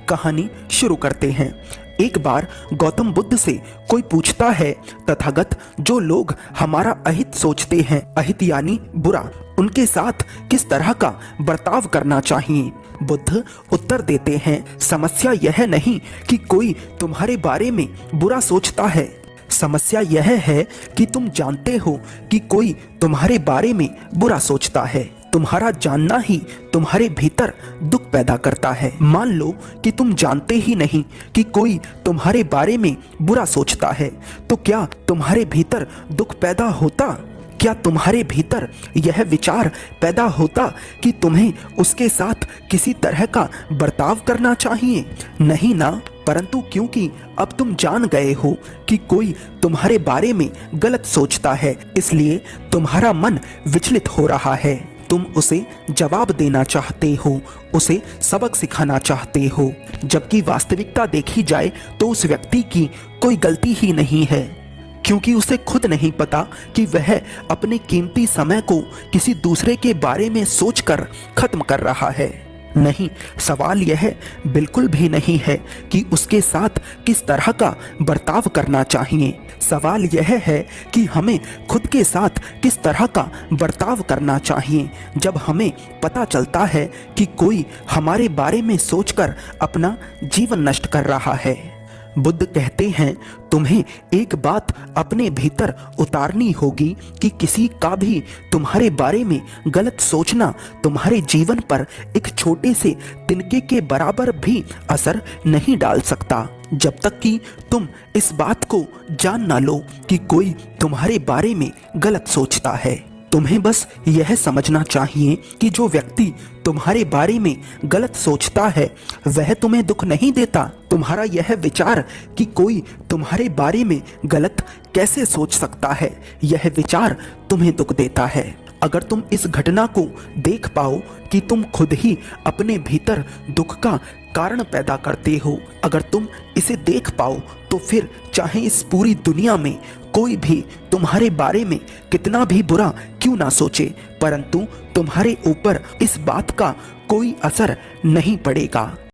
कहानी शुरू करते हैं। एक बार गौतम बुद्ध से कोई पूछता है, तथागत, जो लोग हमारा अहित सोचते हैं, अहित यानी बुरा, उनके साथ किस तरह का बर्ताव करना चाहिए? बुद्ध उत्तर देते हैं, समस्या यह नहीं कि कोई तुम्हारे बारे में बुरा सोचता है, समस्या यह है कि तुम जानते हो कि कोई तुम्हारे बारे में बुरा सोचता है। तुम्हारा जानना ही तुम्हारे भीतर दुख पैदा करता है। मान लो कि तुम जानते ही नहीं कि कोई तुम्हारे बारे में बुरा सोचता है, तो क्या तुम्हारे भीतर दुख पैदा होता? क्या तुम्हारे भीतर यह विचार पैदा होता कि तुम्हें उसके साथ किसी तरह का बर्ताव करना चाहिए? नहीं ना। परंतु क्योंकि अब तुम जान गए हो कि कोई तुम्हारे बारे में गलत सोचता है, इसलिए तुम्हारा मन विचलित हो रहा है। तुम उसे जवाब देना चाहते हो, उसे सबक सिखाना चाहते हो, जबकि वास्तविकता देखी जाए तो उस व्यक्ति की कोई गलती ही नहीं है, क्योंकि उसे खुद नहीं पता कि वह अपने कीमती समय को किसी दूसरे के बारे में सोचकर खत्म कर रहा है। नहीं, सवाल यह बिल्कुल भी नहीं है कि उसके साथ किस तरह का बर्ताव करना चाहिए। सवाल यह है कि हमें खुद के साथ किस तरह का बर्ताव करना चाहिए जब हमें पता चलता है कि कोई हमारे बारे में सोचकर अपना जीवन नष्ट कर रहा है। बुद्ध कहते हैं, तुम्हें एक बात अपने भीतर उतारनी होगी कि किसी का भी तुम्हारे बारे में गलत सोचना तुम्हारे जीवन पर एक छोटे से तिनके के बराबर भी असर नहीं डाल सकता, जब तक कि तुम इस बात को जान ना लो कि कोई तुम्हारे बारे में गलत सोचता है। तुम्हें बस यह समझना चाहिए कि जो व्यक्ति तुम्हारे बारे में गलत सोचता है वह तुम्हें दुख नहीं देता। तुम्हारा यह विचार कि कोई तुम्हारे बारे में गलत कैसे सोच सकता है, यह विचार तुम्हें दुख देता है। अगर तुम इस घटना को देख पाओ कि तुम खुद ही अपने भीतर दुख का कारण पैदा करते हो, अगर तुम इसे देख पाओ तो फिर चाहे इस पूरी दुनिया में कोई भी तुम्हारे बारे में कितना भी बुरा क्यों ना सोचे, परंतु तुम्हारे ऊपर इस बात का कोई असर नहीं पड़ेगा।